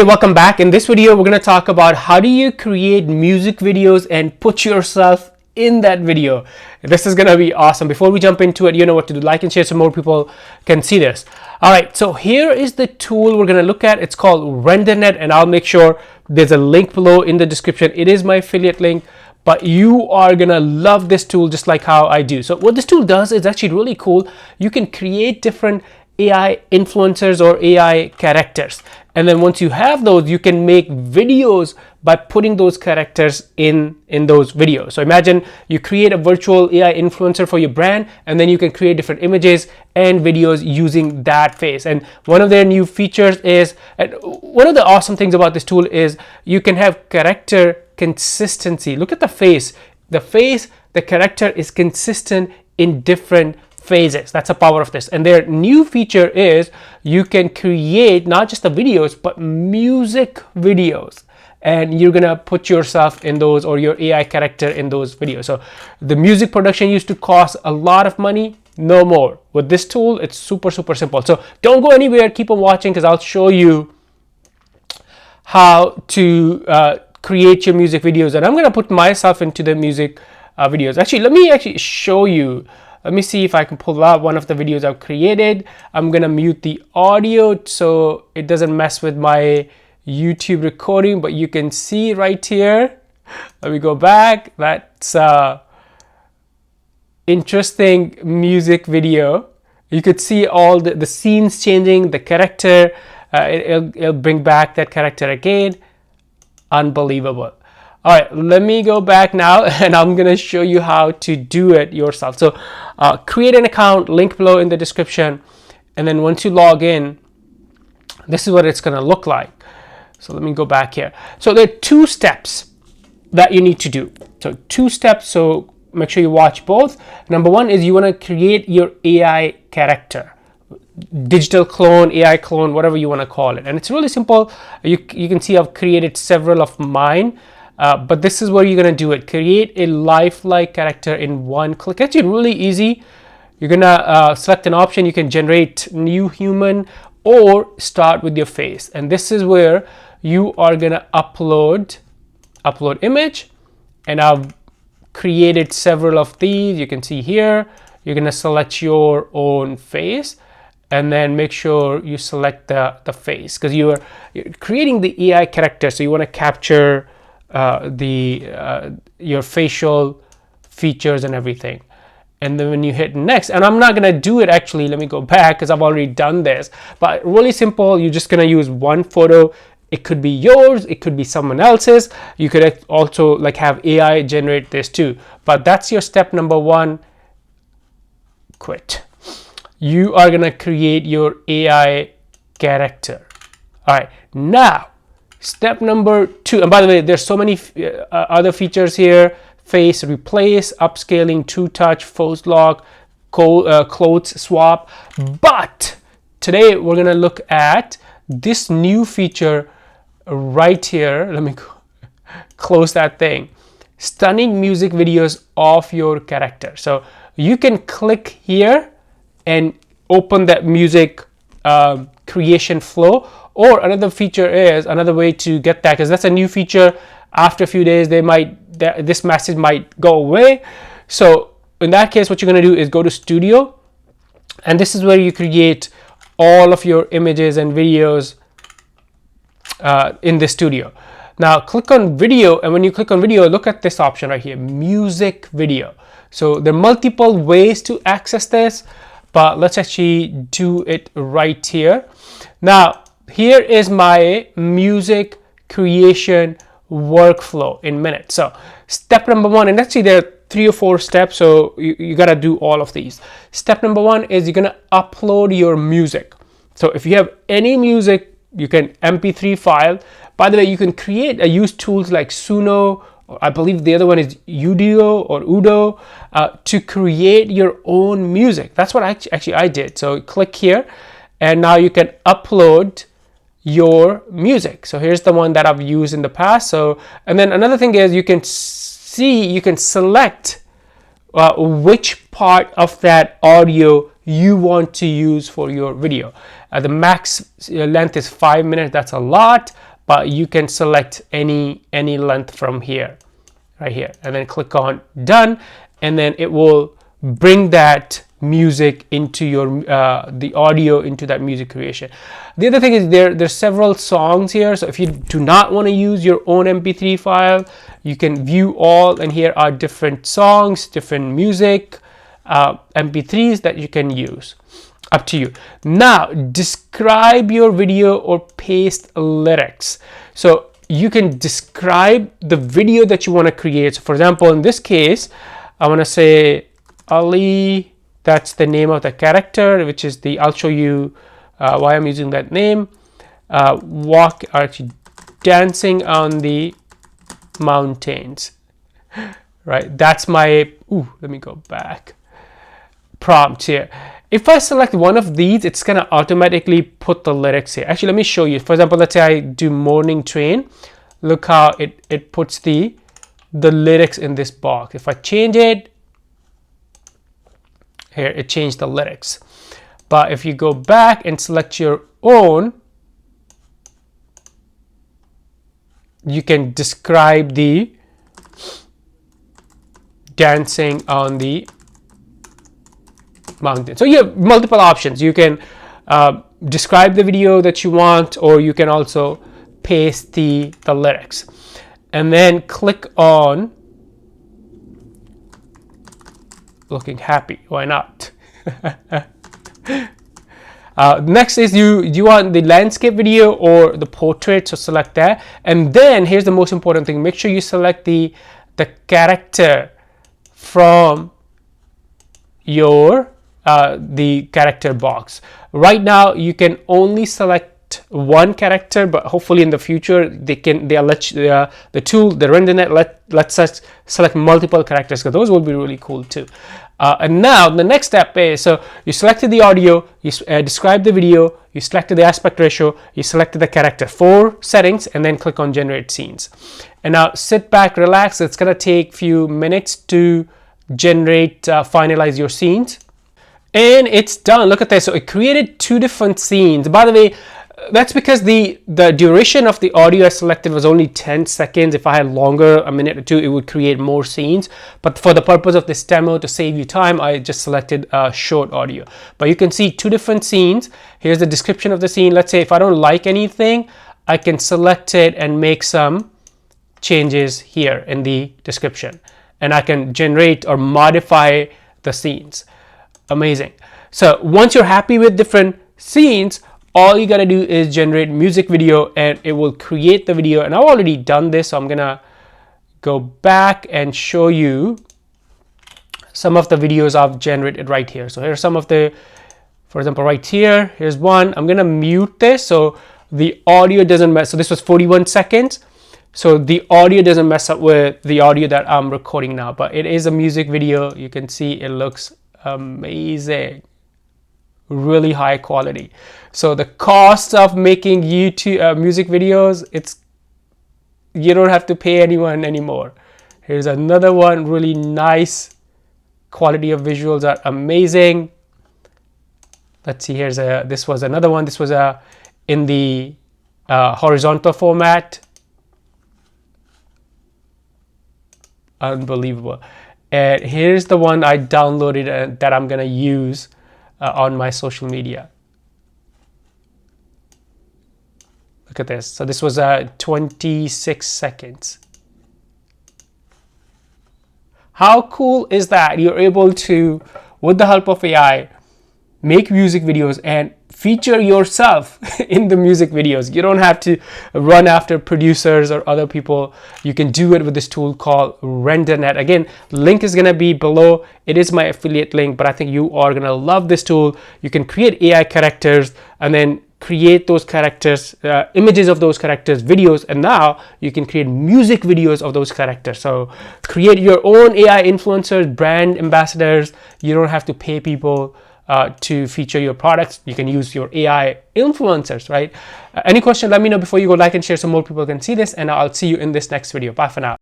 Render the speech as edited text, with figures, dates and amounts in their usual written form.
Hey, welcome back. In this video, we're going to talk about how do you create music videos and put yourself in that video. This is going to be awesome. Before we jump into it, you know what to do. Like and share so more people can see this. All right, so here is the tool we're going to look at. It's called RenderNet, and I'll make sure there's a link below in the description. It is my affiliate link, but you are going to love this tool just like how I do. So what this tool does is actually really cool. You can create different AI influencers or AI characters, and then once you have those, you can make videos by putting those characters in those videos. So imagine you create a virtual AI influencer for your brand, and then you can create different images and videos using that face. And one of their new features is, and one of the awesome things about this tool is you can have character consistency. Look at the face. The character is consistent in different phases. That's the power of this. And their new feature is you can create not just the videos but music videos, and you're gonna put yourself in those or your AI character in those videos. So the music production used to cost a lot of money. No more. With this tool, it's super simple. So don't go anywhere, keep on watching, because I'll show you how to create your music videos. And I'm gonna put myself into the music videos. Actually, let me show you. Let me see if I can pull out one of the videos I've created. I'm gonna mute the audio so it doesn't mess with my YouTube recording, but you can see right here. Let me go back. That's interesting music video. You could see all the scenes changing, the character. It'll bring back that character again. Unbelievable. All right, let me go back now, and I'm gonna show you how to do it yourself. So create an account, link below in the description, and then once you log in, this is what it's gonna look like. So let me go back here. So there are 2 steps that you need to do. So 2 steps, so make sure you watch both. Number 1 is you wanna create your AI character. Digital clone, AI clone, whatever you wanna call it. And it's really simple. You can see I've created several of mine. But this is where you're gonna do it. Create a lifelike character in one click. Actually, really easy. You're gonna select an option. You can generate new human or start with your face. And this is where you are gonna upload image. And I've created several of these. You can see here. You're gonna select your own face, and then make sure you select the face, because you're creating the AI character. So you wanna capture your facial features and everything. And then when you hit next, and I'm not gonna do it actually, let me go back because I've already done this, but really simple. You're just gonna use one photo. It could be yours, it could be someone else's. You could also like have AI generate this too, but that's your step number 1. Quit. You are gonna create your AI character. All right, now step number 2, and by the way, there's so many other features here: face replace, upscaling, true touch, pose lock, clothes swap. But today we're gonna look at this new feature right here. Let me close that thing. Stunning music videos of your character. So you can click here and open that music creation flow. Or another feature is another way to get that, because that's a new feature. After a few days, this message might go away. So in that case, what you're going to do is go to Studio, and this is where you create all of your images and videos in the Studio. Now click on video, and when you click on video, look at this option right here, music video. So there are multiple ways to access this, but let's actually do it right here. Now here is my music creation workflow in minutes. So step number 1, and actually there are 3 or 4 steps, so you gotta do all of these. Step number 1 is you're gonna upload your music. So if you have any music, you can MP3 file. By the way, you can use tools like Suno, or I believe the other one is Udo, to create your own music. That's what I did. So click here, and now you can upload your music. So here's the one that I've used in the past. So, and then another thing is you can select which part of that audio you want to use for your video. The max length is 5 minutes. That's a lot, but you can select any length from here, right here, and then click on done, and then it will bring that music into your the audio into that music creation. The other thing is there's several songs here, so if you do not want to use your own mp3 file, you can view all, and here are different songs, different music mp3s that you can use. Up to you. Now describe your video or paste lyrics. So you can describe the video that you want to create. So for example, in this case, I want to say Ali, that's the name of the character, which is the, I'll show you why I'm using that name. Actually dancing on the mountains, right? That's my, let me go back, prompt here. If I select one of these, it's gonna automatically put the lyrics here. Actually, let me show you. For example, let's say I do morning train. Look how it puts the lyrics in this box. If I change it, here it changed the lyrics. But if you go back and select your own, you can describe the dancing on the mountain. So you have multiple options. You can describe the video that you want, or you can also paste the lyrics, and then click on looking happy. Why not? Next is you want the landscape video or the portrait, so select that. And then here's the most important thing, make sure you select the character from your the character box. Right now you can only select one character, but hopefully in the future they'll let you, the tool, the RenderNet lets us select multiple characters, because those will be really cool too. And now the next step is, so you selected the audio, you described the video, you selected the aspect ratio, you selected the character, 4 settings, and then click on generate scenes. And now sit back, relax. It's gonna take few minutes to generate, finalize your scenes. And it's done. Look at this. So it created 2 different scenes. By the way, that's because the duration of the audio I selected was only 10 seconds. If I had longer, a minute or 2, it would create more scenes. But for the purpose of this demo, to save you time, I just selected short audio. But you can see 2 different scenes. Here's the description of the scene. Let's say if I don't like anything, I can select it and make some changes here in the description. And I can generate or modify the scenes. Amazing. So once you're happy with different scenes, all you gotta do is generate music video, and it will create the video. And I've already done this, so I'm gonna go back and show you some of the videos I've generated right here. So here's some of the, for example, right here, here's one. I'm gonna mute this so the audio doesn't mess. So this was 41 seconds. So the audio doesn't mess up with the audio that I'm recording now, but it is a music video. You can see it looks amazing, really high quality. So the cost of making YouTube music videos, you don't have to pay anyone anymore. Here's another one, really nice quality of visuals are amazing. Let's see, this was another one. This was in the horizontal format. Unbelievable. And here's the one I downloaded that I'm gonna use on my social media. Look at this. So this was 26 seconds. How cool is that? You're able to, with the help of AI, make music videos and feature yourself in the music videos. You don't have to run after producers or other people. You can do it with this tool called RenderNet. Again, link is gonna be below. It is my affiliate link, but I think you are gonna love this tool. You can create AI characters and then create those characters, images of those characters, videos, and now you can create music videos of those characters. So create your own AI influencers, brand ambassadors. You don't have to pay people to feature your products. You can use your AI influencers, right? Any question, let me know before you go. Like and share so more people can see this, and I'll see you in this next video. Bye for now.